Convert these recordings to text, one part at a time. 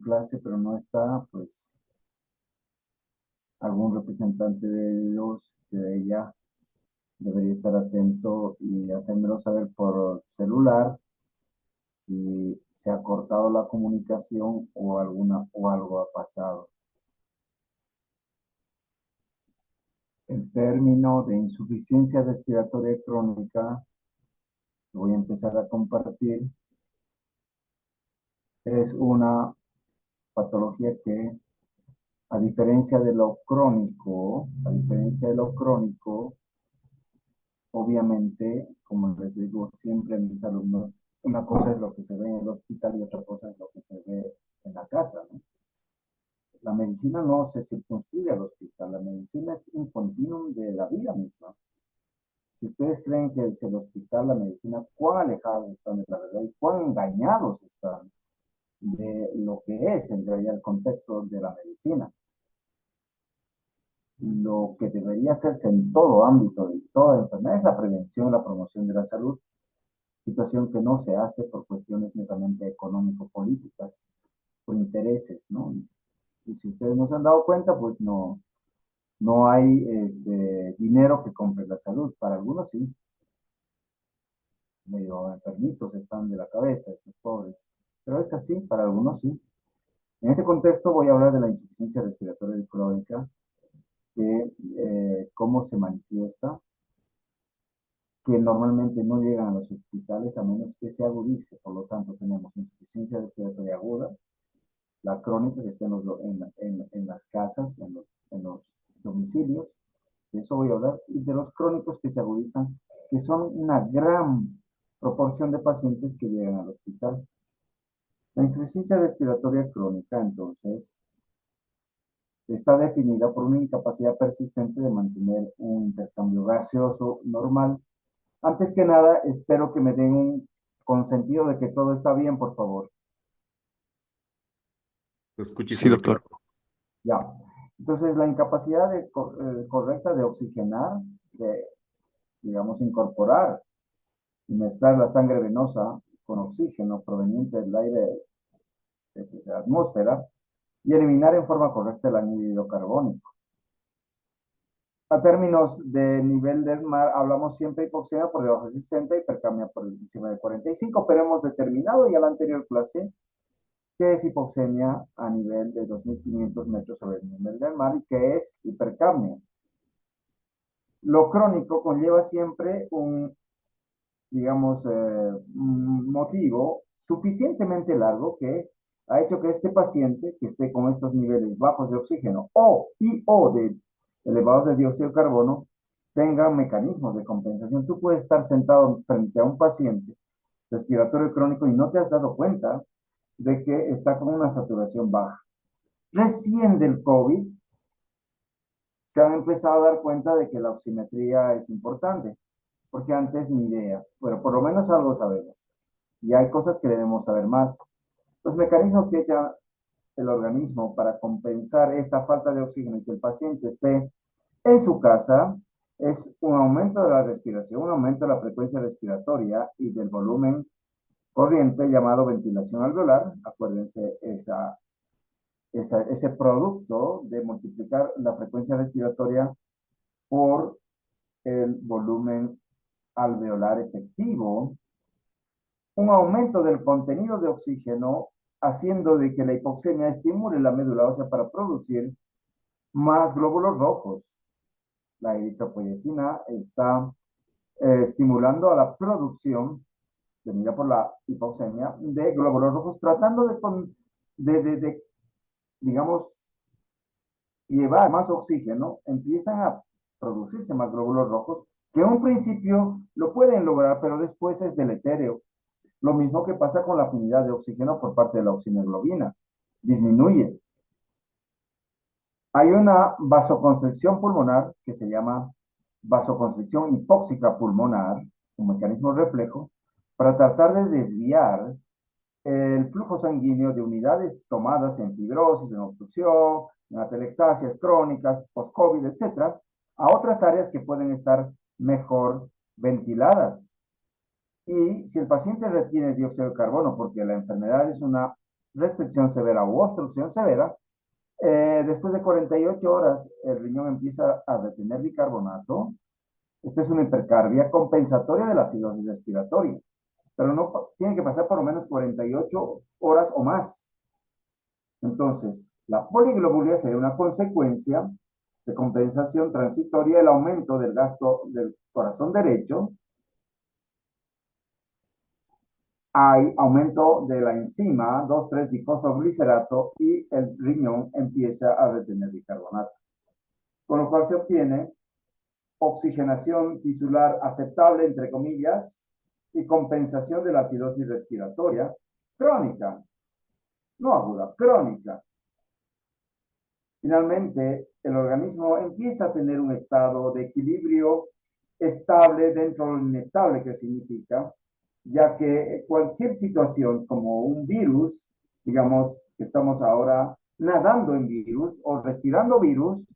clase, pero no está, pues algún representante de ellos, de ella, debería estar atento y hacérmelo saber por celular si se ha cortado la comunicación o algo ha pasado. El término de insuficiencia respiratoria crónica, que voy a empezar a compartir, es una patología que, a diferencia de lo crónico, obviamente, como les digo siempre a mis alumnos, una cosa es lo que se ve en el hospital y otra cosa es lo que se ve en la casa, ¿no? La medicina no se circunscribe al hospital, la medicina es un continuum de la vida misma. Si ustedes creen que es el hospital, la medicina, cuán alejados están de la verdad y cuán engañados están de lo que es en realidad el contexto de la medicina. Lo que debería hacerse en todo ámbito de toda enfermedad es la prevención, la promoción de la salud, situación que no se hace por cuestiones netamente económico-políticas, por intereses, ¿no? Y si ustedes no se han dado cuenta, pues no hay dinero que compre la salud. Para algunos sí, medio enfermitos están de la cabeza, estos pobres. Pero es así, para algunos sí. En ese contexto voy a hablar de la insuficiencia respiratoria crónica, que cómo se manifiesta, que normalmente no llegan a los hospitales a menos que se agudice. Por lo tanto, tenemos insuficiencia respiratoria aguda, la crónica que está en las casas, en los domicilios, de eso voy a hablar, y de los crónicos que se agudizan, que son una gran proporción de pacientes que llegan al hospital. La insuficiencia respiratoria crónica, entonces, está definida por una incapacidad persistente de mantener un intercambio gaseoso normal. Antes que nada, espero que me den un consentido de que todo está bien, por favor. Lo escucho y se Sí, lo doctor. Ya. Entonces, la incapacidad correcta de oxigenar, de, digamos, incorporar y mezclar la sangre venosa con oxígeno proveniente del aire de la atmósfera y eliminar en forma correcta el anhídrido carbónico. A términos de nivel del mar, hablamos siempre de hipoxemia por debajo de 60, hipercamia por encima de 45, pero hemos determinado ya en la anterior clase qué es hipoxemia a nivel de 2.500 metros sobre el nivel del mar y qué es hipercapnia. Lo crónico conlleva siempre un, digamos, un motivo suficientemente largo que ha hecho que este paciente que esté con estos niveles bajos de oxígeno o de elevados de dióxido de carbono tenga mecanismos de compensación. Tú puedes estar sentado frente a un paciente respiratorio crónico y no te has dado cuenta de que está con una saturación baja. Recién del COVID se han empezado a dar cuenta de que la oximetría es importante, porque antes ni idea, pero por lo menos algo sabemos. Y hay cosas que debemos saber más. Los mecanismos que echa el organismo para compensar esta falta de oxígeno y que el paciente esté en su casa es un aumento de la respiración, un aumento de la frecuencia respiratoria y del volumen corriente llamado ventilación alveolar. Acuérdense ese producto de multiplicar la frecuencia respiratoria por el volumen alveolar efectivo, un aumento del contenido de oxígeno, haciendo de que la hipoxemia estimule la médula ósea para producir más glóbulos rojos. La eritropoyetina está estimulando a la producción, venida por la hipoxemia, de glóbulos rojos, tratando de digamos, llevar más oxígeno, empiezan a producirse más glóbulos rojos, que en un principio lo pueden lograr, pero después es deletéreo. Lo mismo que pasa con la afinidad de oxígeno por parte de la oxihemoglobina. Disminuye. Hay una vasoconstricción pulmonar que se llama vasoconstricción hipóxica pulmonar, un mecanismo reflejo, para tratar de desviar el flujo sanguíneo de unidades tomadas en fibrosis, en obstrucción, en atelectasias crónicas, post-COVID, etcétera, a otras áreas que pueden estar mejor ventiladas. Y si el paciente retiene dióxido de carbono, porque la enfermedad es una restricción severa u obstrucción severa, después de 48 horas el riñón empieza a retener bicarbonato. Esta es una hipercarbia compensatoria de la acidosis respiratoria, pero no tiene que pasar por lo menos 48 horas o más. Entonces, la poliglobulia sería una consecuencia de compensación transitoria del aumento del gasto del corazón derecho. Hay aumento de la enzima 2,3-difosfoglicerato y el riñón empieza a retener bicarbonato, con lo cual se obtiene oxigenación tisular aceptable, entre comillas, y compensación de la acidosis respiratoria crónica, no aguda, crónica. Finalmente, el organismo empieza a tener un estado de equilibrio estable dentro de lo inestable, que significa, ya que cualquier situación como un virus, digamos que estamos ahora nadando en virus o respirando virus,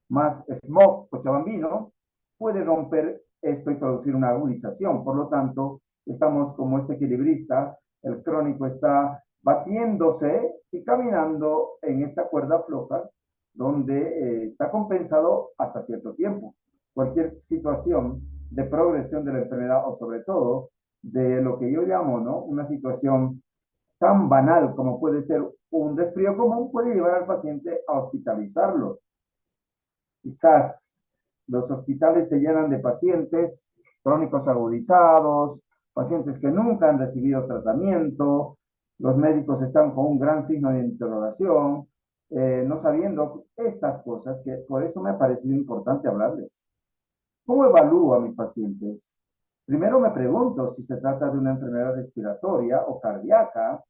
más smog cochabambino, puede romper esto y producir una agudización. Por lo tanto, estamos como este equilibrista, el crónico está batiéndose y caminando en esta cuerda floja donde está compensado hasta cierto tiempo. Cualquier situación de progresión de la enfermedad o sobre todo de lo que yo llamo, ¿no?, una situación tan banal como puede ser un resfrío común puede llevar al paciente a hospitalizarlo. Quizás los hospitales se llenan de pacientes crónicos agudizados, pacientes que nunca han recibido tratamiento, los médicos están con un gran signo de interrogación, no sabiendo estas cosas, que por eso me ha parecido importante hablarles. ¿Cómo evalúo a mis pacientes? Primero me pregunto si se trata de una enfermedad respiratoria o cardíaca.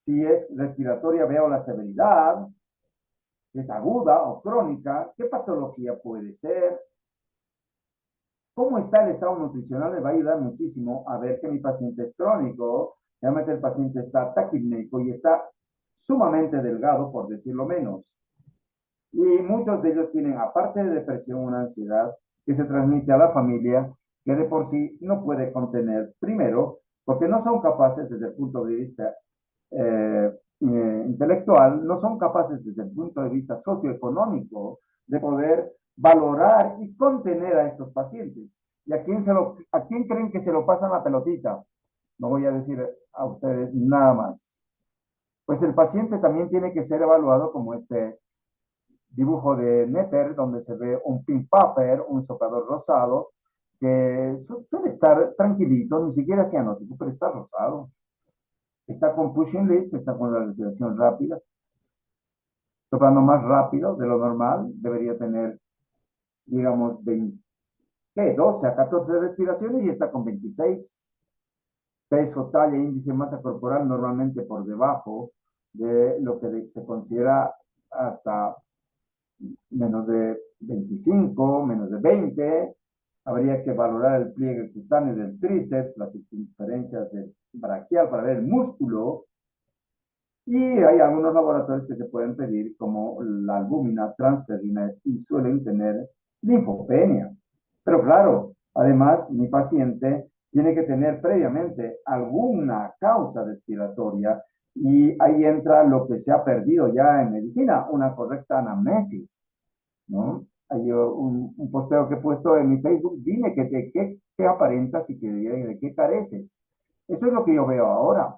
Si es respiratoria, veo la severidad. Si es aguda o crónica, ¿qué patología puede ser? ¿Cómo está el estado nutricional? Me va a ayudar muchísimo a ver que mi paciente es crónico. Realmente el paciente está taquipnéico y está sumamente delgado, por decirlo menos. Y muchos de ellos tienen, aparte de depresión, una ansiedad que se transmite a la familia, que de por sí no puede contener, primero, porque no son capaces desde el punto de vista intelectual, no son capaces desde el punto de vista socioeconómico de poder valorar y contener a estos pacientes. ¿Y a quién creen que se lo pasan la pelotita? No voy a decir a ustedes nada más. Pues el paciente también tiene que ser evaluado como este dibujo de Netter, donde se ve un pink puffer, un soplador rosado, que suele estar tranquilito, ni siquiera cianótico, pero está rosado. Está con pushing lips, está con la respiración rápida, soplando más rápido de lo normal, debería tener, digamos, 12 a 14 respiraciones y está con 26. Peso, talla, índice, masa corporal normalmente por debajo de lo que se considera hasta menos de 25, menos de 20. Habría que valorar el pliegue cutáneo del tríceps, las circunferencias del braquial para ver el músculo. Y hay algunos laboratorios que se pueden pedir, como la albúmina, transferrina, y suelen tener linfopenia. Pero claro, además, mi paciente tiene que tener previamente alguna causa respiratoria y ahí entra lo que se ha perdido ya en medicina, una correcta anamnesis, ¿no? Hay un posteo que he puesto en mi Facebook, dime que de qué aparentas y de qué careces. Eso es lo que yo veo ahora.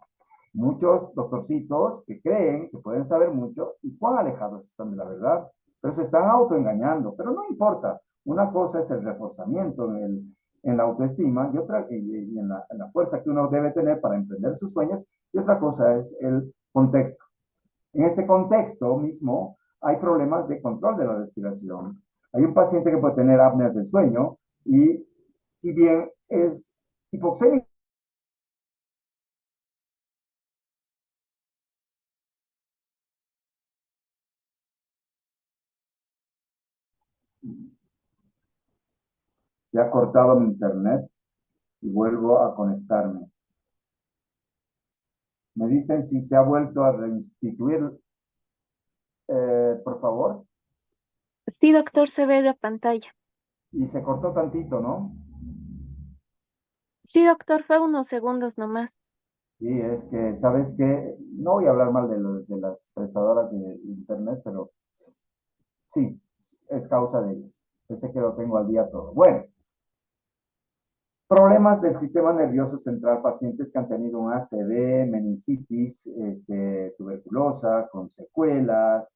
Muchos doctorcitos que creen que pueden saber mucho y cuán alejados están de la verdad, pero se están autoengañando. Pero no importa. Una cosa es el reforzamiento en la autoestima y otra y en la fuerza que uno debe tener para emprender sus sueños, y otra cosa es el contexto. En este contexto mismo hay problemas de control de la respiración. Hay un paciente que puede tener apneas del sueño y si bien es hipoxémico, se ha cortado mi internet y vuelvo a conectarme. Me dicen si se ha vuelto a reinstituir, por favor, Sí, doctor, se ve la pantalla. y se cortó tantito, ¿no? Sí, doctor, fue unos segundos nomás. Y es que, ¿sabes qué? No voy a hablar mal de las prestadoras de internet, pero sí, es causa de ellos. Pensé que lo tengo al día todo. Bueno, problemas del sistema nervioso central, pacientes que han tenido un ACV, meningitis, tuberculosa, con secuelas,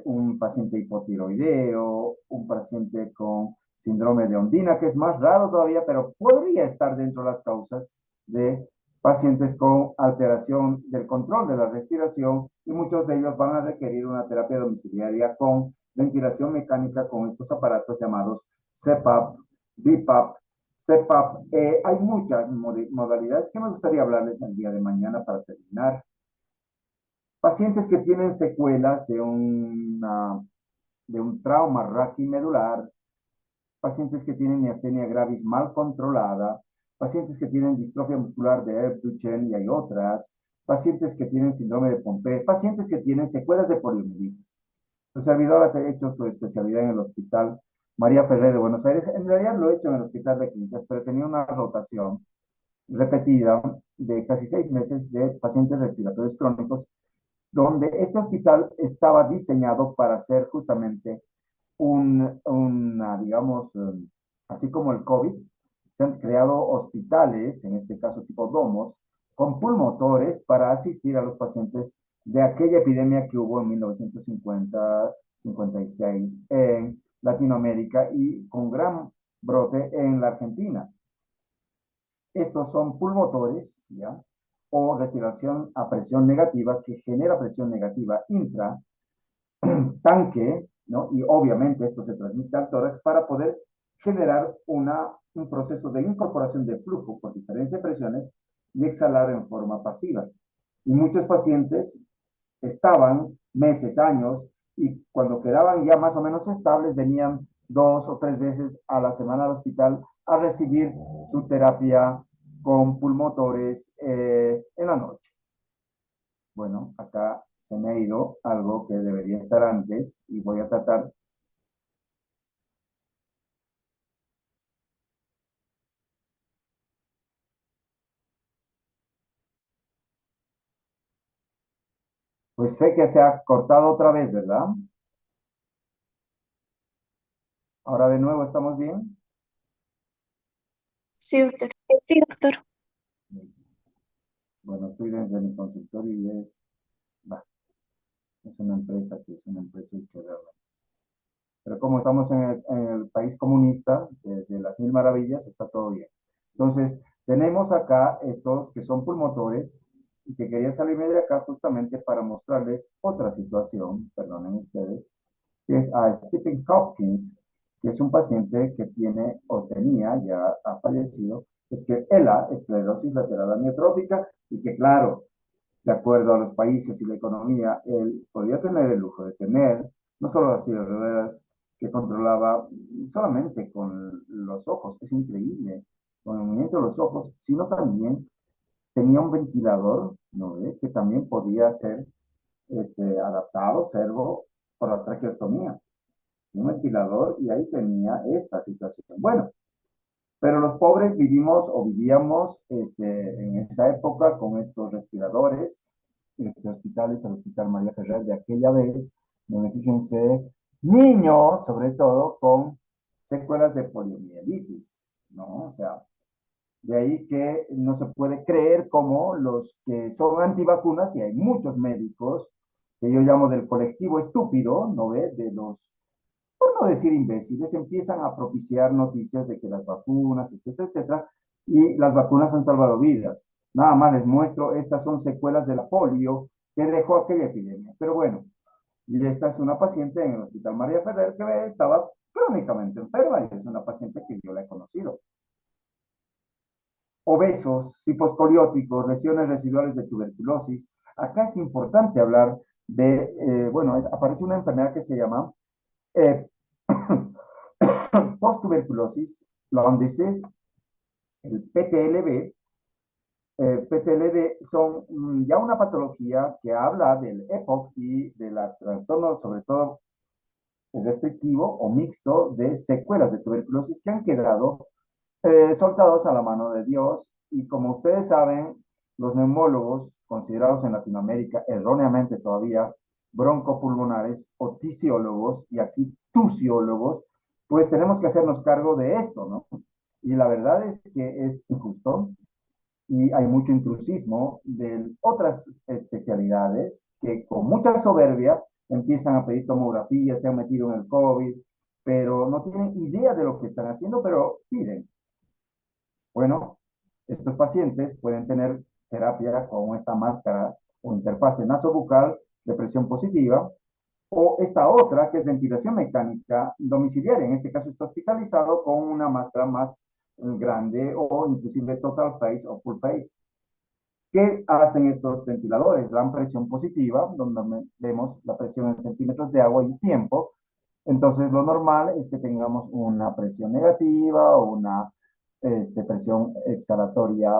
un paciente hipotiroideo, un paciente con síndrome de Ondina, que es más raro todavía, pero podría estar dentro de las causas de pacientes con alteración del control de la respiración y muchos de ellos van a requerir una terapia domiciliaria con ventilación mecánica con estos aparatos llamados CPAP, BiPAP, CPAP. Hay muchas modalidades que me gustaría hablarles el día de mañana para terminar. Pacientes que tienen secuelas de un trauma raquimedular, pacientes que tienen miastenia gravis mal controlada, pacientes que tienen distrofia muscular de Erbs-Duchenne y hay otras, pacientes que tienen síndrome de Pompe, pacientes que tienen secuelas de poliomielitis. Su servidor ha hecho su especialidad en el Hospital María Ferrer de Buenos Aires. En realidad lo he hecho en el Hospital de Clínicas, pero tenía una rotación repetida de casi 6 meses de pacientes respiratorios crónicos, donde este hospital estaba diseñado para ser justamente digamos, así como el COVID, se han creado hospitales, en este caso tipo domos, con pulmotores para asistir a los pacientes de aquella epidemia que hubo en 1950-56 en Latinoamérica y con gran brote en la Argentina. Estos son pulmotores, ¿ya? O respiración a presión negativa que genera presión negativa intra tanque, ¿no? Y obviamente esto se transmite al tórax para poder generar un proceso de incorporación de flujo por diferencia de presiones y exhalar en forma pasiva. Y muchos pacientes estaban meses, años, y cuando quedaban ya más o menos estables, venían 2 o 3 veces a la semana al hospital a recibir su terapia con pulmotores en la noche. Bueno, acá se me ha ido algo que debería estar antes y voy a tratar. Pues sé que se ha cortado otra vez, ¿verdad? Ahora de nuevo estamos bien. Sí, doctor. Sí, doctor. Bueno, estoy desde mi consultorio y bah, es una empresa que es una empresa realmente. Pero como estamos en el país comunista de las mil maravillas, está todo bien. Entonces, tenemos acá estos que son pulmotores y que quería salirme de acá justamente para mostrarles otra situación, perdonen ustedes, que es a Stephen Hopkins, que es un paciente que tiene o tenía, ya ha fallecido, es que ELA, esclerosis lateral amiotrófica, y que claro, de acuerdo a los países y la economía, él podía tener el lujo de tener no solo las sillas de ruedas que controlaba solamente con los ojos, es increíble, con el movimiento de los ojos, sino también tenía un ventilador, ¿no? Que también podía ser adaptado, servo, por la traqueostomía. Un ventilador y ahí tenía esta situación. Bueno, pero los pobres vivimos o vivíamos en esa época con estos respiradores, hospitales, el Hospital María Ferrer de aquella vez, donde fíjense, niños sobre todo con secuelas de poliomielitis, ¿no? O sea, de ahí que no se puede creer como los que son antivacunas, y hay muchos médicos que yo llamo del colectivo estúpido, ¿no ve? De los, por no decir imbéciles, empiezan a propiciar noticias de que las vacunas, etcétera, etcétera, y las vacunas han salvado vidas. Nada más les muestro, estas son secuelas de la polio que dejó aquella epidemia. Pero bueno, y esta es una paciente en el Hospital María Ferrer que estaba crónicamente enferma y es una paciente que yo la he conocido. Obesos, hipoescolióticos, lesiones residuales de tuberculosis. Acá es importante hablar de, bueno, aparece una enfermedad que se llama eh, post-tuberculosis, Lung Disease, el PTLD. PTLD son ya una patología que habla del EPOC y del trastorno, sobre todo restrictivo o mixto, de secuelas de tuberculosis que han quedado soltados a la mano de Dios. Y como ustedes saben, los neumólogos, considerados en Latinoamérica erróneamente todavía broncopulmonares o tisiólogos, y aquí tusiólogos, pues tenemos que hacernos cargo de esto, ¿no? Y la verdad es que es injusto y hay mucho intrusismo de otras especialidades que con mucha soberbia empiezan a pedir tomografía, se han metido en el COVID, pero no tienen idea de lo que están haciendo, pero piden. Bueno, estos pacientes pueden tener terapia con esta máscara o interfase nasobucal de presión positiva, o esta otra que es ventilación mecánica domiciliaria. En este caso está hospitalizado con una máscara más grande o inclusive total face o full face. ¿Qué hacen estos ventiladores? Dan presión positiva, donde vemos la presión en centímetros de agua y tiempo. Entonces, lo normal es que tengamos una presión negativa o una presión exhalatoria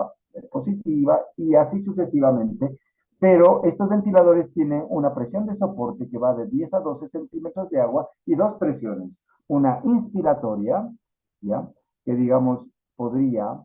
positiva y así sucesivamente. Pero estos ventiladores tienen una presión de soporte que va de 10 a 12 centímetros de agua y dos presiones. Una inspiratoria, ¿ya? Que digamos podría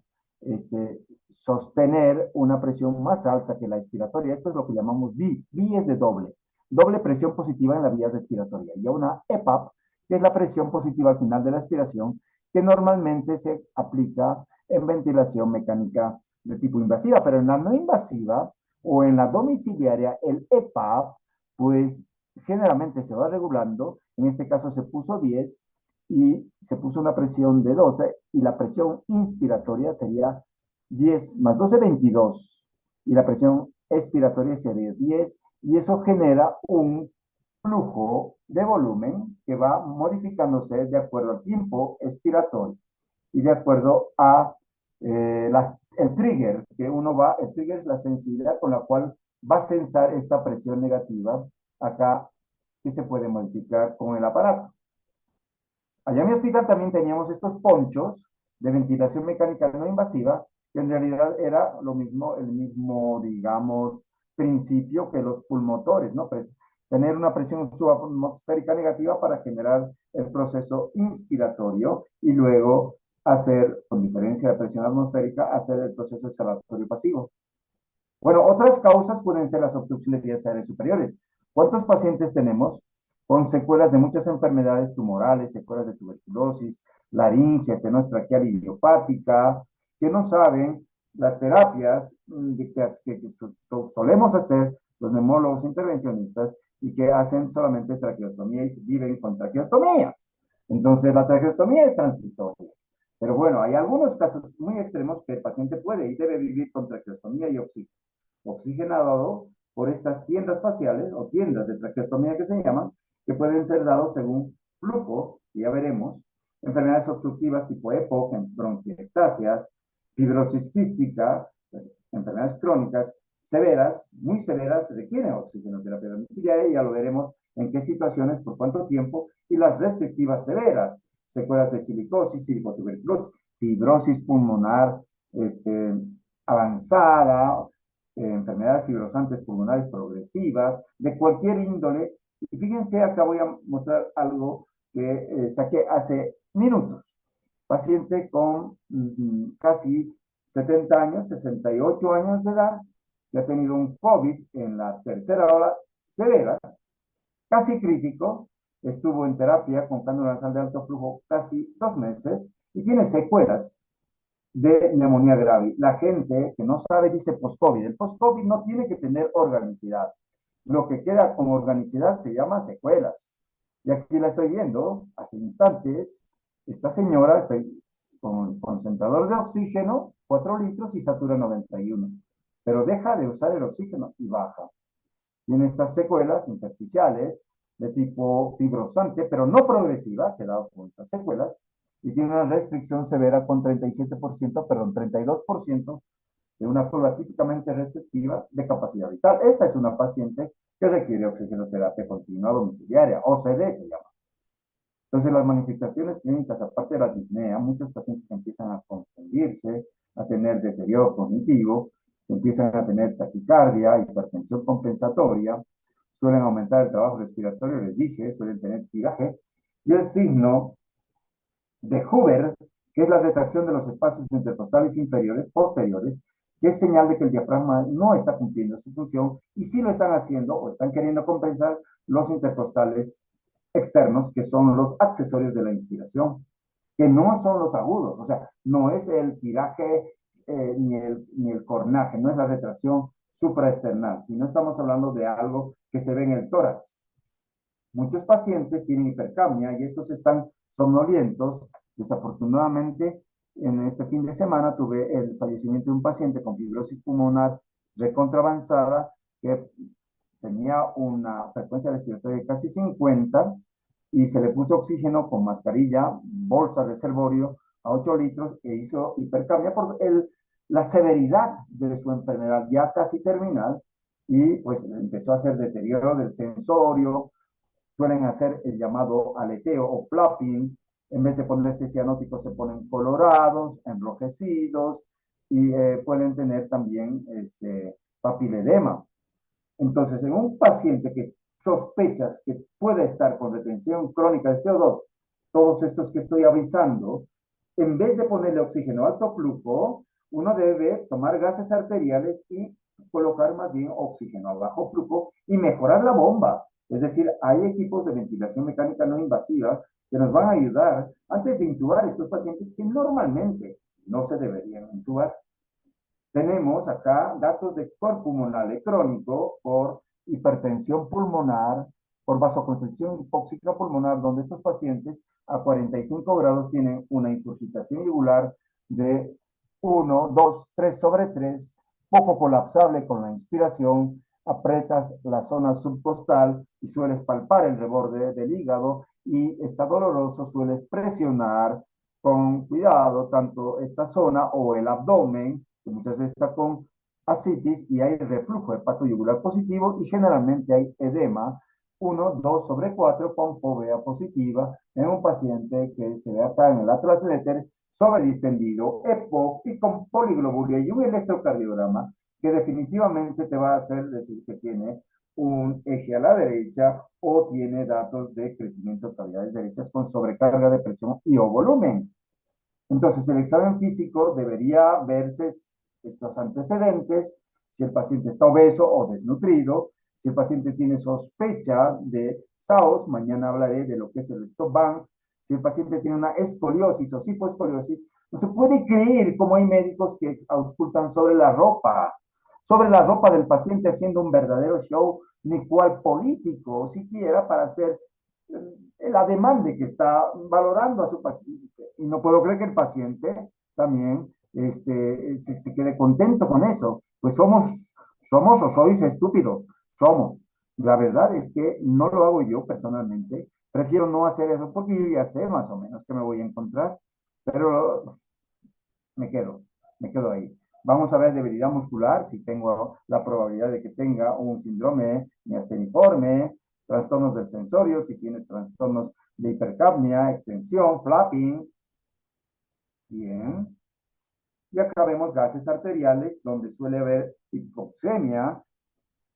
sostener una presión más alta que la expiratoria. Esto es lo que llamamos B. B es de doble presión positiva en la vía respiratoria. Y una EPAP, que es la presión positiva al final de la expiración, que normalmente se aplica en ventilación mecánica de tipo invasiva, pero en la no invasiva o en la domiciliaria, el EPAP, pues generalmente se va regulando. En este caso se puso 10 y se puso una presión de 12 y la presión inspiratoria sería 10 más 12, 22 y la presión expiratoria sería 10 y eso genera un flujo de volumen que va modificándose de acuerdo al tiempo expiratorio y de acuerdo a el trigger que uno va, el trigger es la sensibilidad con la cual va a censar esta presión negativa acá que se puede modificar con el aparato. Allá en mi hospital también teníamos estos ponchos de ventilación mecánica no invasiva, que en realidad era lo mismo, el mismo, digamos, principio que los pulmotores, ¿no? Pues tener una presión subatmosférica negativa para generar el proceso inspiratorio y luego hacer, con diferencia de presión atmosférica, hacer el proceso exhalatorio pasivo. Bueno, otras causas pueden ser las obstrucciones de vías aéreas superiores. ¿Cuántos pacientes tenemos con secuelas de muchas enfermedades tumorales, secuelas de tuberculosis, laringe, estenosis traqueal idiopática, que no saben las terapias que solemos hacer los neumólogos intervencionistas y que hacen solamente traqueostomía y viven con traqueostomía? Entonces, la traqueostomía es transitoria. Pero bueno, hay algunos casos muy extremos que el paciente puede y debe vivir con traqueostomía y oxigenado por estas tiendas faciales o tiendas de traqueostomía que se llaman, que pueden ser dados según flujo, que ya veremos, enfermedades obstructivas tipo EPOC, bronquiectasias, fibrosis quística, pues, enfermedades crónicas severas, muy severas, requieren oxigenoterapia domiciliaria y ya lo veremos en qué situaciones, por cuánto tiempo, y las restrictivas severas, secuelas de silicosis, silicotuberculosis, fibrosis pulmonar avanzada, enfermedades fibrosantes pulmonares progresivas, de cualquier índole. Y fíjense, acá voy a mostrar algo que saqué hace minutos. Paciente con casi 70 años, 68 años de edad, que ha tenido un COVID en la tercera ola severa, casi crítico, estuvo en terapia con cánula nasal de alto flujo casi 2 meses y tiene secuelas de neumonía grave. La gente que no sabe dice post-COVID. El post-COVID no tiene que tener organicidad. Lo que queda como organicidad se llama secuelas. Y aquí la estoy viendo, hace instantes, esta señora está con concentrador de oxígeno, 4 litros y satura 91. Pero deja de usar el oxígeno y baja. Tiene estas secuelas intersticiales de tipo fibrosante, pero no progresiva, quedado con estas secuelas, y tiene una restricción severa con 37%, perdón, 32% de una curva típicamente restrictiva de capacidad vital. Esta es una paciente que requiere oxigenoterapia continua domiciliaria, OCD se llama. Entonces, las manifestaciones clínicas, aparte de la disnea, muchos pacientes empiezan a confundirse, a tener deterioro cognitivo, empiezan a tener taquicardia, hipertensión compensatoria, suelen aumentar el trabajo respiratorio, les dije, suelen tener tiraje, y el signo de Huber, que es la retracción de los espacios intercostales inferiores, posteriores, que es señal de que el diafragma no está cumpliendo su función y sí lo están haciendo o están queriendo compensar los intercostales externos, que son los accesorios de la inspiración, que no son los agudos, o sea, no es el tiraje ni el cornaje, no es la retracción supraesternal, sino estamos hablando de algo que se ve en el tórax. Muchos pacientes tienen hipercapnia y estos están somnolientos. Desafortunadamente, en este fin de semana tuve el fallecimiento de un paciente con fibrosis pulmonar recontravanzada que tenía una frecuencia respiratoria de casi 50 y se le puso oxígeno con mascarilla, bolsa de reservorio a 8 litros e hizo hipercapnia por la severidad de su enfermedad ya casi terminal y pues empezó a hacer deterioro del sensorio, suelen hacer el llamado aleteo o flapping, en vez de ponerse cianóticos se ponen colorados, enrojecidos y pueden tener también papiledema. Entonces, en un paciente que sospechas que puede estar con retención crónica de CO2, todos estos que estoy avisando, en vez de ponerle oxígeno alto flujo, uno debe tomar gases arteriales y colocar más bien oxígeno a bajo flujo y mejorar la bomba. Es decir, hay equipos de ventilación mecánica no invasiva que nos van a ayudar antes de intubar a estos pacientes que normalmente no se deberían intubar. Tenemos acá datos de cor pulmonar crónico por hipertensión pulmonar, por vasoconstricción hipóxica pulmonar, donde estos pacientes a 45 grados tienen una ingurgitación yugular de 1, 2, 3 sobre 3, poco colapsable con la inspiración, aprietas la zona subcostal y sueles palpar el reborde del hígado y está doloroso, sueles presionar con cuidado tanto esta zona o el abdomen, que muchas veces está con ascitis y hay reflujo hepatoyugular positivo y generalmente hay edema 1, 2 sobre 4 con fovea positiva en un paciente que se ve acá en el atlas de Letter sobredistendido, EPOC y con poliglobulia y un electrocardiograma que definitivamente te va a hacer decir que tiene un eje a la derecha o tiene datos de crecimiento de cavidades derechas con sobrecarga de presión y o volumen. Entonces, el examen físico debería verse estos antecedentes, si el paciente está obeso o desnutrido, si el paciente tiene sospecha de SAOS, mañana hablaré de lo que es el stop bank, si el paciente tiene una escoliosis o hipoescoliosis, no se puede creer cómo hay médicos que auscultan sobre la ropa del paciente haciendo un verdadero show, ni cual político, siquiera para hacer el ademán de que está valorando a su paciente. Y no puedo creer que el paciente también se quede contento con eso. Pues somos o sois estúpidos, somos. La verdad es que no lo hago yo personalmente. Prefiero no hacer eso porque yo ya sé más o menos que me voy a encontrar, pero me quedo, me quedo ahí. Vamos a ver debilidad muscular, si tengo la probabilidad de que tenga un síndrome miasteniforme, trastornos del sensorio, si tiene trastornos de hipercapnia, extensión, flapping. Bien. Y acá vemos gases arteriales, donde suele haber hipoxemia,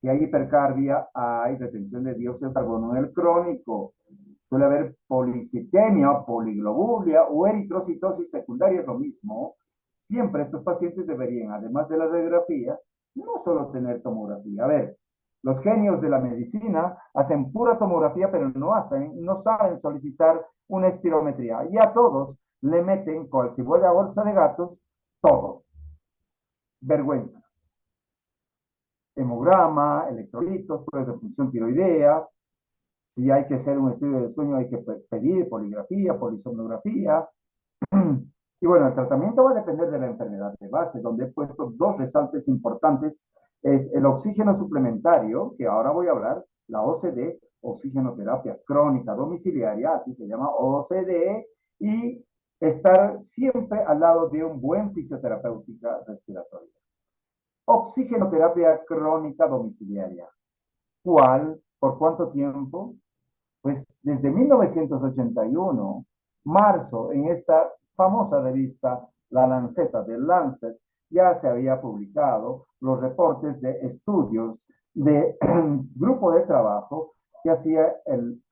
si hay hipercarbia, hay retención de dióxido de carbono en el crónico. Suele haber policitemia, poliglobulia o eritrocitosis secundaria, es lo mismo. Siempre estos pacientes deberían, además de la radiografía, no solo tener tomografía. A ver, los genios de la medicina hacen pura tomografía, pero no saben solicitar una espirometría. Y a todos le meten, con si vuelve a bolsa de gatos, todo. Vergüenza. Hemograma, electrolitos, pruebas de función tiroidea. Si hay que hacer un estudio del sueño, hay que pedir poligrafía, polisomnografía. Y bueno, el tratamiento va a depender de la enfermedad de base, donde he puesto dos resaltes importantes. Es el oxígeno suplementario, que ahora voy a hablar, la OCD, oxigenoterapia crónica domiciliaria, así se llama OCD, y estar siempre al lado de un buen fisioterapéutica respiratoria. Oxigenoterapia crónica domiciliaria. ¿Cuál? ¿Por cuánto tiempo? Pues desde 1981, marzo, en esta famosa revista La Lanceta del Lancet, ya se había publicado los reportes de estudios de grupo de trabajo que hacía el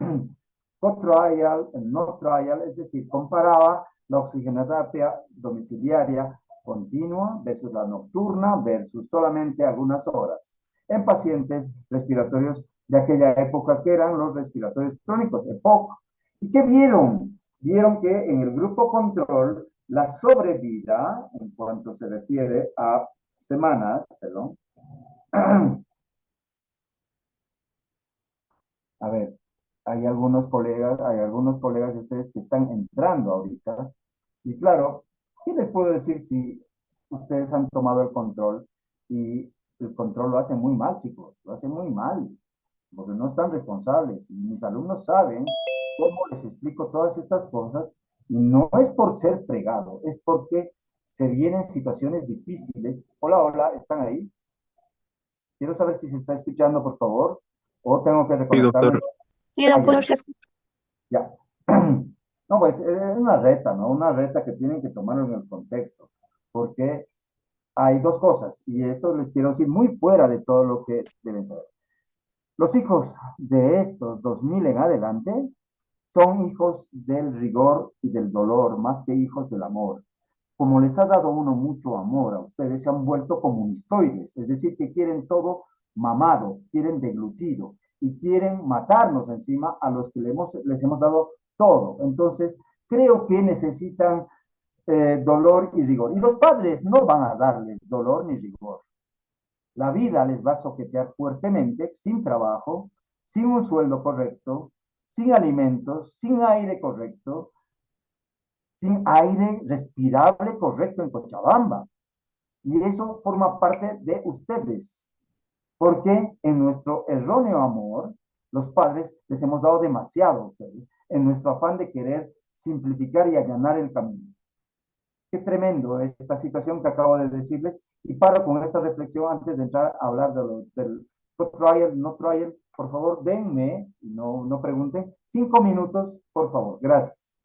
co-trial, el no trial, es decir, comparaba la oxigenoterapia domiciliaria continua versus la nocturna versus solamente algunas horas en pacientes respiratorios de aquella época que eran los respiratorios crónicos, EPOC. ¿Y qué vieron? Vieron que en el grupo control la sobrevida, en cuanto se refiere a semanas, perdón, a ver, hay algunos colegas de ustedes que están entrando ahorita, y claro, ¿qué les puedo decir si ustedes han tomado el control y el control lo hacen muy mal, chicos, lo hacen muy mal, porque no están responsables, y mis alumnos saben cómo les explico todas estas cosas, y no es por ser fregado, es porque se vienen situaciones difíciles. Hola, hola, ¿están ahí? Quiero saber si se está escuchando, por favor, o tengo que Sí, reconectarme. doctor. Sí, Ah, ya, doctor, se escucha. ya. No, pues es una reta, ¿no? Una reta que tienen que tomarlo en el contexto, porque hay dos cosas, y esto les quiero decir muy fuera de todo lo que deben saber. Los hijos de estos 2000 en adelante son hijos del rigor y del dolor, más que hijos del amor. Como les ha dado uno mucho amor a ustedes, se han vuelto comunistoides, es decir, que quieren todo mamado, quieren deglutido y quieren matarnos encima a los que les hemos dado todo. Entonces, creo que necesitan dolor y rigor. Y los padres no van a darles dolor ni rigor. La vida les va a soquetear fuertemente, sin trabajo, sin un sueldo correcto, sin alimentos, sin aire correcto, sin aire respirable correcto en Cochabamba. Y eso forma parte de ustedes, porque en nuestro erróneo amor, los padres les hemos dado demasiado a ustedes, en nuestro afán de querer simplificar y allanar el camino. Qué tremendo esta situación que acabo de decirles, y paro con esta reflexión antes de entrar a hablar del trial, no trial. Por favor, denme, no pregunten, 5 minutos, por favor. Gracias.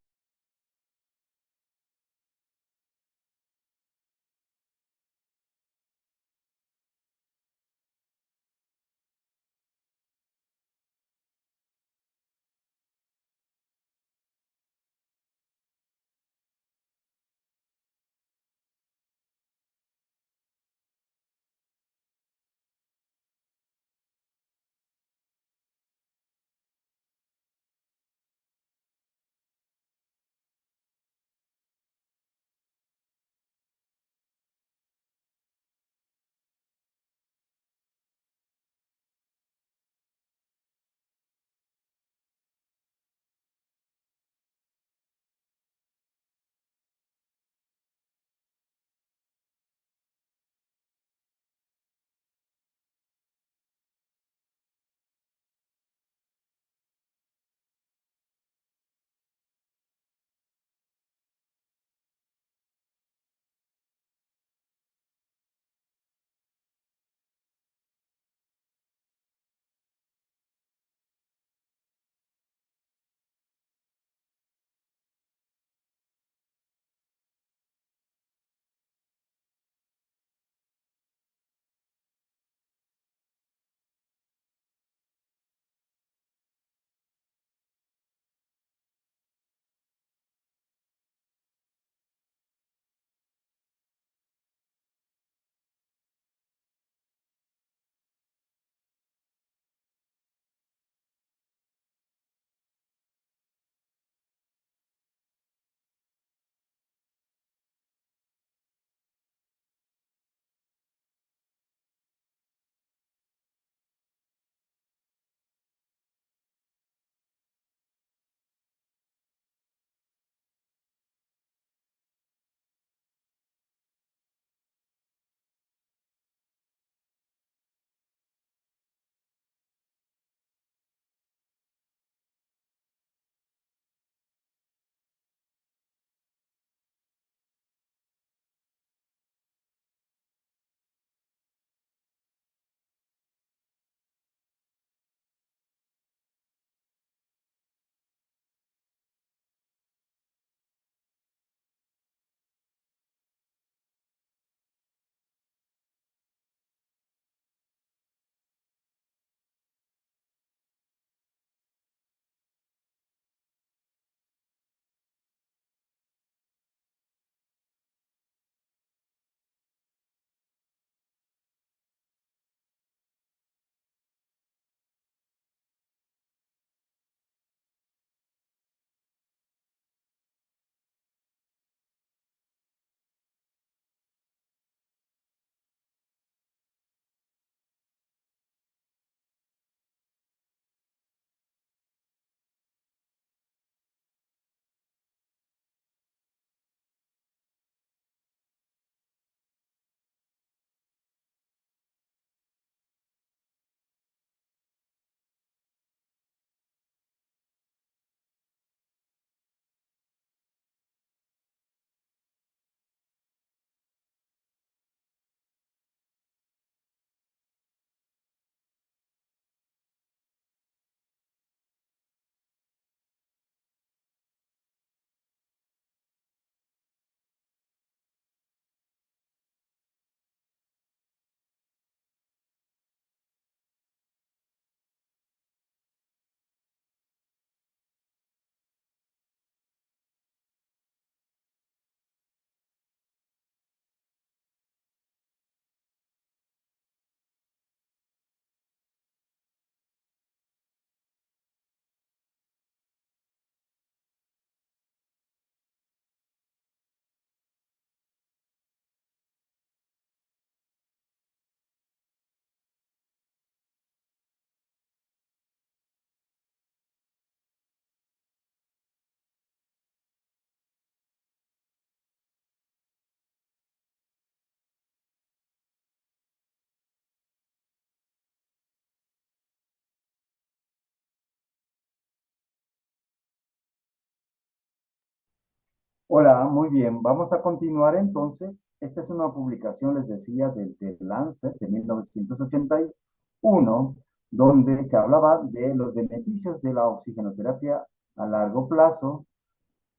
Hola, muy bien. Vamos a continuar entonces. Esta es una publicación, les decía, del Lancet de 1981, donde se hablaba de los beneficios de la oxigenoterapia a largo plazo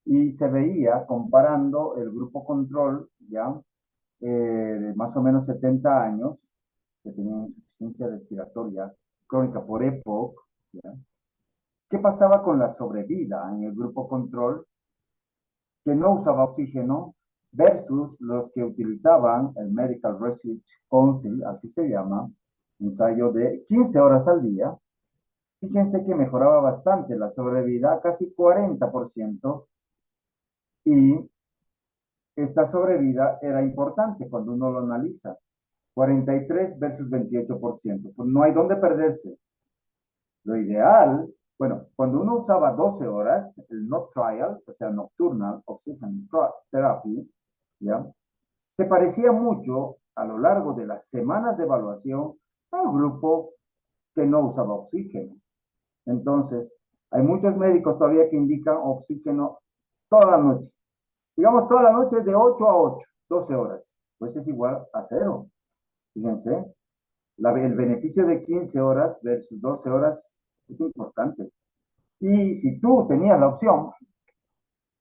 y se veía comparando el grupo control, ya, de más o menos 70 años, que tenían insuficiencia respiratoria crónica por EPOC, ¿ya? ¿Qué pasaba con la sobrevida en el grupo control que no usaba oxígeno versus los que utilizaban el Medical Research Council, así se llama, ensayo de 15 horas al día? Fíjense que mejoraba bastante la sobrevida, casi 40%, y esta sobrevida era importante cuando uno lo analiza. 43 versus 28%. Pues no hay dónde perderse. Lo ideal, bueno, cuando uno usaba 12 horas, el no trial, o sea, nocturnal oxygen therapy, ¿ya? Se parecía mucho a lo largo de las semanas de evaluación al grupo que no usaba oxígeno. Entonces, hay muchos médicos todavía que indican oxígeno toda la noche. Digamos, toda la noche de 8 a 8, 12 horas. Pues es igual a cero. Fíjense, el beneficio de 15 horas versus 12 horas es importante. Y si tú tenías la opción,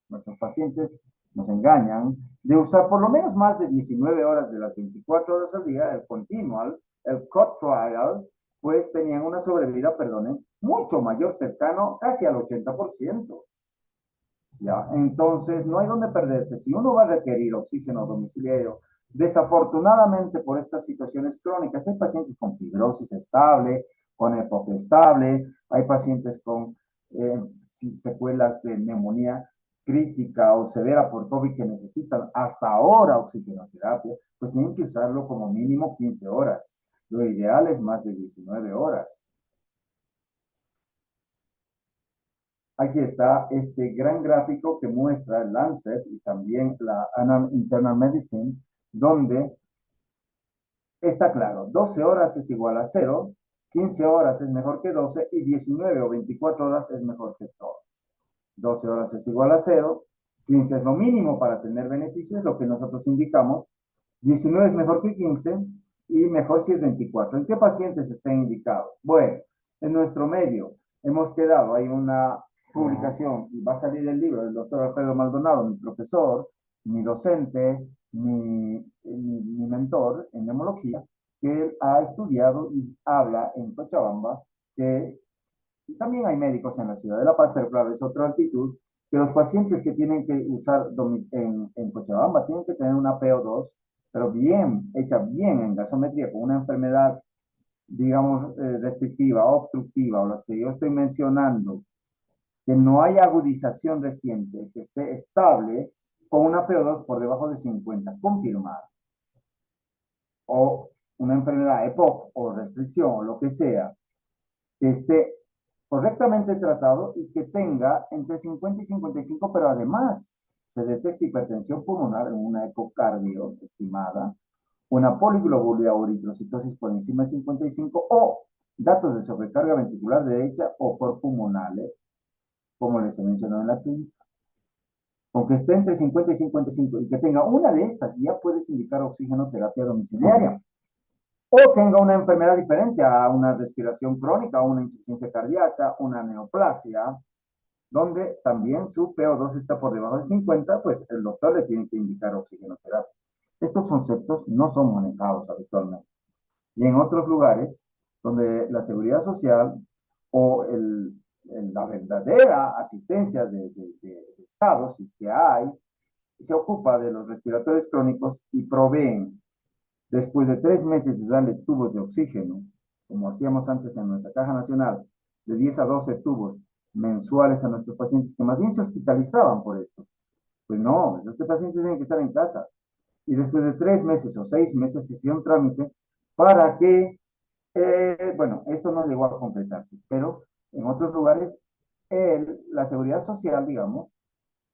nuestros pacientes nos engañan, de usar por lo menos más de 19 horas de las 24 horas al día, el continual, el cut trial, pues tenían una sobrevida, perdonen, mucho mayor, cercano casi al 80%. ¿Ya? Entonces, no hay donde perderse. Si uno va a requerir oxígeno domiciliario, desafortunadamente por estas situaciones crónicas, hay pacientes con fibrosis estable, con EPOC estable, hay pacientes con secuelas de neumonía crítica o severa por COVID que necesitan hasta ahora oxigenoterapia, pues tienen que usarlo como mínimo 15 horas. Lo ideal es más de 19 horas. Aquí está este gran gráfico que muestra el Lancet y también la Annals Internal Medicine, donde está claro, 12 horas es igual a cero, 15 horas es mejor que 12 y 19 o 24 horas es mejor que todas. 12 horas es igual a cero, 15 es lo mínimo para tener beneficios, lo que nosotros indicamos, 19 es mejor que 15 y mejor si es 24. ¿En qué pacientes está indicado? Bueno, en nuestro medio hemos quedado, hay una publicación y va a salir el libro del doctor Alfredo Maldonado, mi profesor, mi docente, mi mentor en neumología, que él ha estudiado y habla en Cochabamba, que y también hay médicos en la ciudad de La Paz, pero claro, es otra altitud, que los pacientes que tienen que usar en Cochabamba tienen que tener una PO2, pero bien, hecha bien en gasometría, con una enfermedad, digamos, restrictiva, obstructiva, o las que yo estoy mencionando, que no haya agudización reciente, que esté estable, con una PO2 por debajo de 50, confirmada, o una enfermedad EPOC o restricción, o lo que sea, que esté correctamente tratado y que tenga entre 50 y 55, pero además se detecta hipertensión pulmonar en una ecocardio estimada, una poliglobulia o eritrocitosis por encima de 55 o datos de sobrecarga ventricular derecha o por pulmonales, como les he mencionado en la clínica. Con que esté entre 50 y 55 y que tenga una de estas, ya puedes indicar oxigenoterapia domiciliaria. O tenga una enfermedad diferente a una respiración crónica, una insuficiencia cardíaca, una neoplasia, donde también su PO2 está por debajo de 50, pues el doctor le tiene que indicar oxigenoterapia. Estos conceptos no son manejados habitualmente. Y en otros lugares, donde la seguridad social o la verdadera asistencia de Estado, si es que hay, se ocupa de los respiradores crónicos y proveen, después de 3 meses de darles tubos de oxígeno, como hacíamos antes en nuestra Caja Nacional, de 10 a 12 tubos mensuales a nuestros pacientes que más bien se hospitalizaban por esto. Pues no, estos pacientes tienen que estar en casa. Y después de 3 meses o 6 meses se hacía un trámite para que, bueno, esto no llegó a completarse, pero en otros lugares la seguridad social, digamos,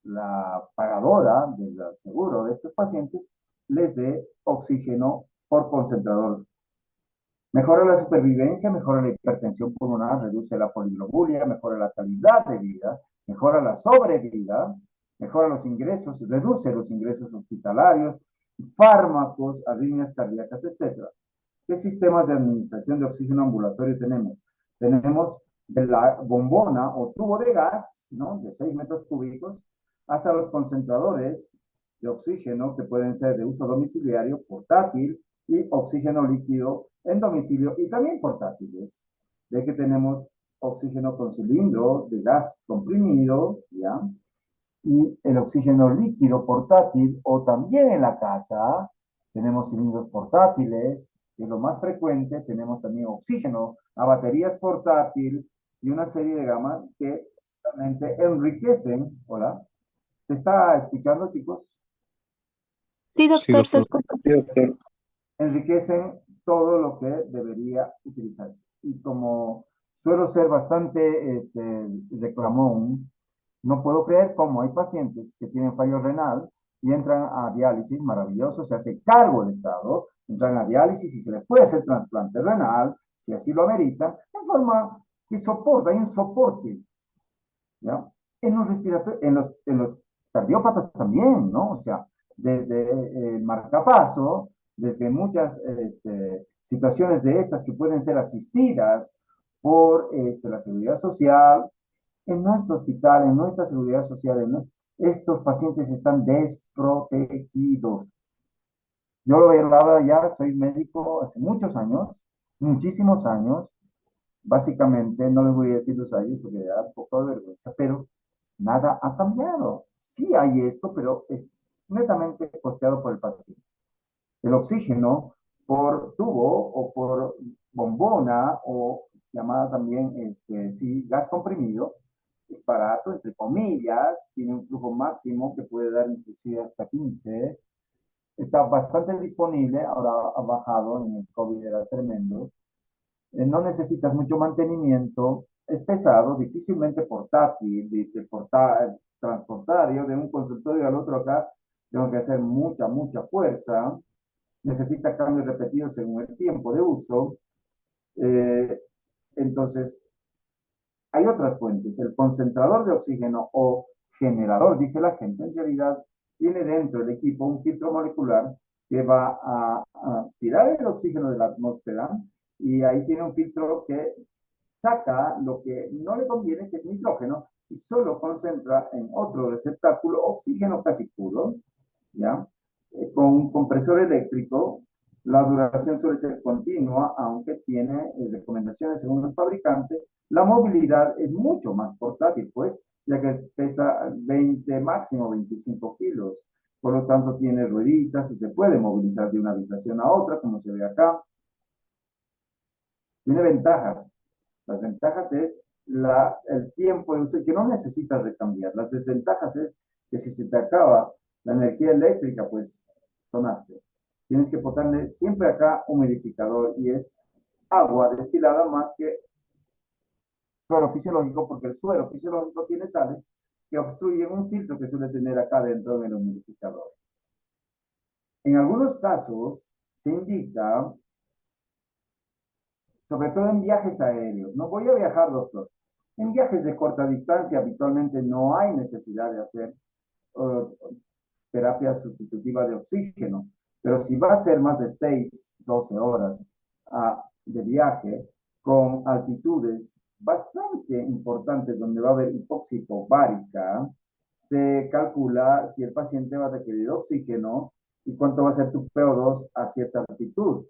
la pagadora del seguro de estos pacientes, les dé oxígeno por concentrador. Mejora la supervivencia, mejora la hipertensión pulmonar, reduce la poliglobulia, mejora la calidad de vida, mejora la sobrevida mejora los ingresos, reduce los ingresos hospitalarios, fármacos, arritmias cardíacas, etcétera. ¿Qué sistemas de administración de oxígeno ambulatorio tenemos? Tenemos de la bombona o tubo de gas, ¿no? De 6 metros cúbicos, hasta los concentradores de oxígeno que pueden ser de uso domiciliario, portátil y oxígeno líquido en domicilio y también portátiles. De que tenemos oxígeno con cilindro de gas comprimido, ¿ya? Y el oxígeno líquido portátil o también en la casa tenemos cilindros portátiles, que es lo más frecuente, tenemos también oxígeno a baterías portátil y una serie de gamas que realmente enriquecen, hola, ¿se está escuchando, chicos? Sí, Sí, doctor, se doctor. escucha. Sí, doctor. Enriquecen todo lo que debería utilizarse. Y como suelo ser bastante reclamón, no puedo creer cómo hay pacientes que tienen fallo renal y entran a diálisis, maravilloso, se hace cargo el Estado, entran a diálisis y se les puede hacer trasplante renal, si así lo amerita, en forma que soporta, hay un soporte, ¿ya? En los respiratorios, en los cardiópatas también, ¿no? O sea, desde el marcapaso, desde muchas situaciones de estas que pueden ser asistidas por la seguridad social, en nuestro hospital, en nuestra seguridad social, ¿no? Estos pacientes están desprotegidos. Yo lo hablaba ya, soy médico hace muchos años, muchísimos años, básicamente, no les voy a decir los años porque da un poco de vergüenza, pero nada ha cambiado. Sí hay esto, pero es netamente costeado por el paciente. El oxígeno por tubo o por bombona o llamada también sí, gas comprimido, es barato, entre comillas, tiene un flujo máximo que puede dar inclusive hasta 15, está bastante disponible, ahora ha bajado, en el COVID era tremendo, no necesitas mucho mantenimiento, es pesado, difícilmente portátil, transportar, yo de un consultorio al otro acá tengo que hacer mucha, mucha fuerza, necesita cambios repetidos según el tiempo de uso, eh, entonces hay otras fuentes. El concentrador de oxígeno o generador, dice la gente, en realidad tiene dentro del equipo un filtro molecular que va a aspirar el oxígeno de la atmósfera y ahí tiene un filtro que saca lo que no le conviene, que es nitrógeno, y solo concentra en otro receptáculo oxígeno casi puro, ¿ya? Con un compresor eléctrico, la duración suele ser continua, aunque tiene recomendaciones según el fabricante. La movilidad es mucho más portátil, pues, ya que pesa 20, máximo 25 kilos. Por lo tanto, tiene rueditas y se puede movilizar de una habitación a otra, como se ve acá. Tiene ventajas. Las ventajas es el tiempo de uso que no necesitas recambiar. Las desventajas es que si se te acaba la energía eléctrica, pues sonaste. Tienes que ponerle siempre acá humidificador y es agua destilada más que suero fisiológico, porque el suero fisiológico tiene sales que obstruyen un filtro que suele tener acá dentro del humidificador. En algunos casos se indica, sobre todo en viajes aéreos. No voy a viajar, doctor. En viajes de corta distancia habitualmente no hay necesidad de hacer uh, terapia sustitutiva de oxígeno, pero si va a ser más de 6, 12 horas de viaje con altitudes bastante importantes donde va a haber hipoxia hipovárica, se calcula si el paciente va a requerir oxígeno y cuánto va a ser tu PO2 a cierta altitud.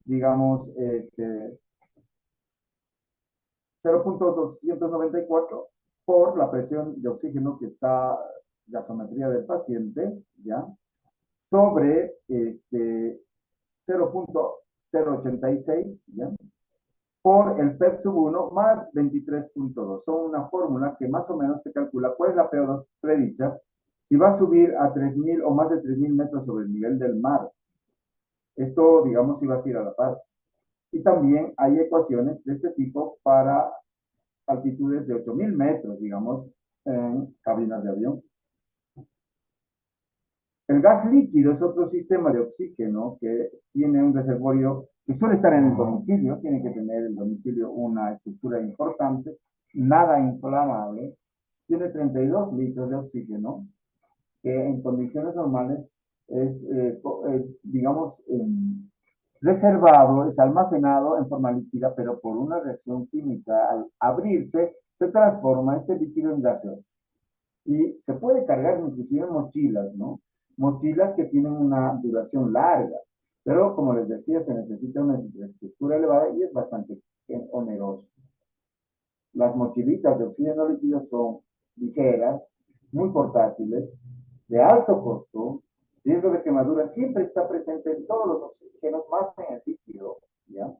Digamos, 0.294 por la presión de oxígeno que está, gasometría del paciente, ¿ya? Sobre 0.086, ¿ya? Por el PEP sub 1 más 23.2. Son una fórmula que más o menos te calcula cuál es la PO2 predicha si va a subir a 3.000 o más de 3.000 metros sobre el nivel del mar. Esto, digamos, si vas a ir a La Paz. Y también hay ecuaciones de este tipo para altitudes de 8.000 metros, digamos, en cabinas de avión. El gas líquido es otro sistema de oxígeno que tiene un reservorio que suele estar en el domicilio, tiene que tener el domicilio una estructura importante, nada inflamable, tiene 32 litros de oxígeno que en condiciones normales es, digamos, reservado, es almacenado en forma líquida, pero por una reacción química, al abrirse, se transforma este líquido en gaseoso. Y se puede cargar inclusive en mochilas, ¿no? Mochilas que tienen una duración larga, pero como les decía, se necesita una infraestructura elevada y es bastante oneroso. Las mochilitas de oxígeno líquido son ligeras, muy portátiles, de alto costo, riesgo de quemadura siempre está presente en todos los oxígenos, más en el líquido, ¿ya?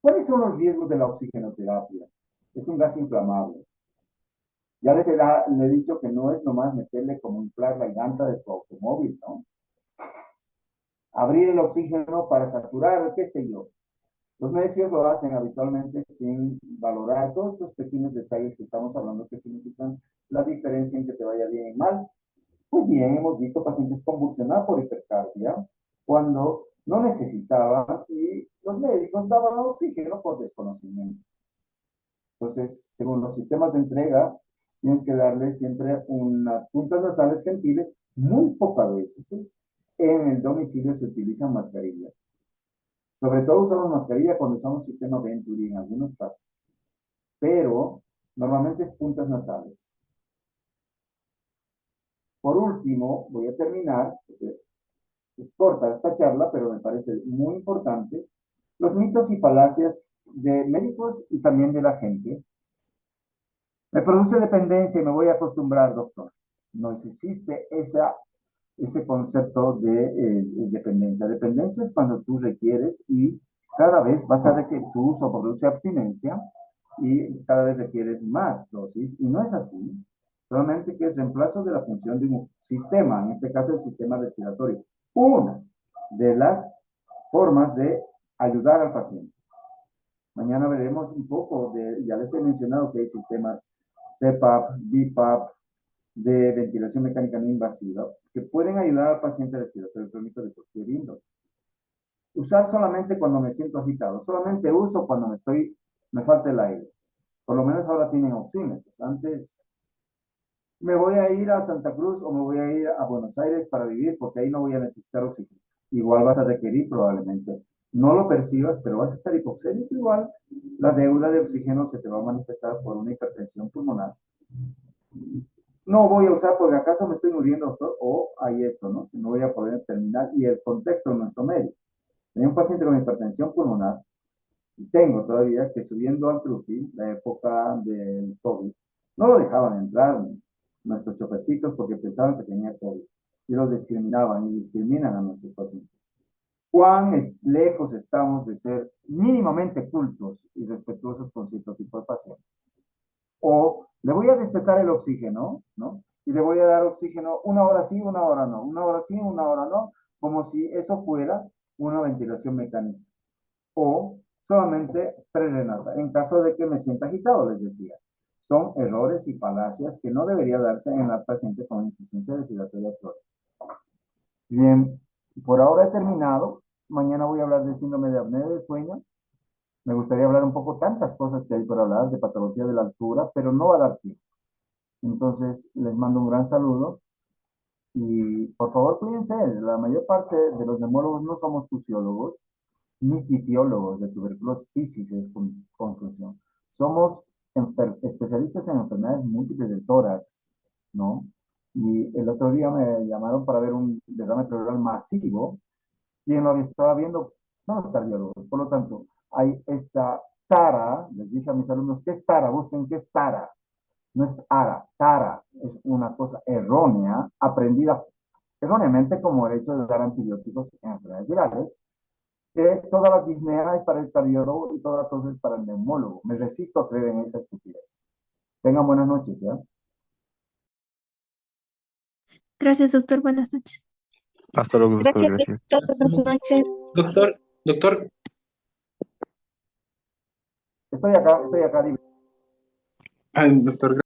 ¿Cuáles son los riesgos de la oxigenoterapia? Es un gas inflamable. Ya le he dicho que no es nomás meterle como inflar la llanta de tu automóvil, ¿no? Abrir el oxígeno para saturar, qué sé yo. Los necios lo hacen habitualmente sin valorar todos estos pequeños detalles que estamos hablando que significan la diferencia en que te vaya bien y mal. Pues bien, hemos visto pacientes convulsionar por hipercardia cuando no necesitaban y los médicos daban oxígeno por desconocimiento. Entonces, según los sistemas de entrega, tienes que darle siempre unas puntas nasales gentiles, muy pocas veces. En el domicilio se utilizan mascarillas. Sobre todo usamos mascarilla cuando usamos sistema Venturi en algunos casos, pero normalmente es puntas nasales. Por último, voy a terminar, porque es corta esta charla, pero me parece muy importante, los mitos y falacias de médicos y también de la gente. Me produce dependencia y me voy a acostumbrar, doctor. No existe ese concepto de dependencia. Dependencia es cuando tú requieres y cada vez vas a requerir, su uso produce abstinencia y cada vez requieres más dosis. Y no es así. Solamente que es reemplazo de la función de un sistema, en este caso el sistema respiratorio. Una de las formas de ayudar al paciente. Mañana veremos un poco de, ya les he mencionado que hay sistemas CPAP, BiPAP, de ventilación mecánica no invasiva, que pueden ayudar al paciente respiratorio crónico de cualquier índole. Usar solamente cuando me siento agitado, solamente uso cuando me falta el aire. Por lo menos ahora tienen oxímetros. Antes me voy a ir a Santa Cruz o me voy a ir a Buenos Aires para vivir porque ahí no voy a necesitar oxígeno. Igual vas a requerir probablemente. No lo percibas, pero vas a estar hipoxémico igual. La deuda de oxígeno se te va a manifestar por una hipertensión pulmonar. No voy a usar porque acaso me estoy muriendo, doctor, o hay esto, ¿no? Si no voy a poder terminar. Y el contexto de nuestro médico. Tenía un paciente con hipertensión pulmonar, y tengo todavía que subiendo al Trufi, la época del COVID, no lo dejaban entrar nuestros chofercitos porque pensaban que tenía COVID. Y lo discriminaban y discriminan a nuestros pacientes. ¿Cuán lejos estamos de ser mínimamente cultos y respetuosos con cierto tipo de pacientes? O le voy a destetar el oxígeno, ¿no? Y le voy a dar oxígeno una hora sí, una hora no, una hora sí, una hora no, como si eso fuera una ventilación mecánica. O solamente prerenata, en caso de que me sienta agitado, les decía. Son errores y falacias que no debería darse en la paciente con insuficiencia respiratoria crónica. Bien, por ahora he terminado. Mañana voy a hablar del síndrome de apnea del sueño. Me gustaría hablar un poco tantas cosas que hay por hablar de patología de la altura, pero no va a dar tiempo. Entonces, les mando un gran saludo y por favor cuídense. La mayor parte de los neumólogos no somos fisiólogos ni fisiólogos de tuberculosis es consunción. Somos especialistas en enfermedades múltiples del tórax, ¿no? Y el otro día me llamaron para ver un derrame pleural masivo. ¿Quién lo había estado viendo? Son los cardiólogos. Por lo tanto, hay esta tara, les dije a mis alumnos, ¿qué es tara? Busquen qué es tara. No es ara, tara es una cosa errónea, aprendida erróneamente como el hecho de dar antibióticos en enfermedades virales, que toda la disnea es para el cardiólogo y toda tos es para el neumólogo. Me resisto a creer en esa estupidez. Tengan buenas noches, ¿ya? Gracias, doctor. Buenas noches. Hasta luego, doctor. Gracias, Gracias. doctor. Buenas noches. Doctor, Estoy acá, dime. doctor.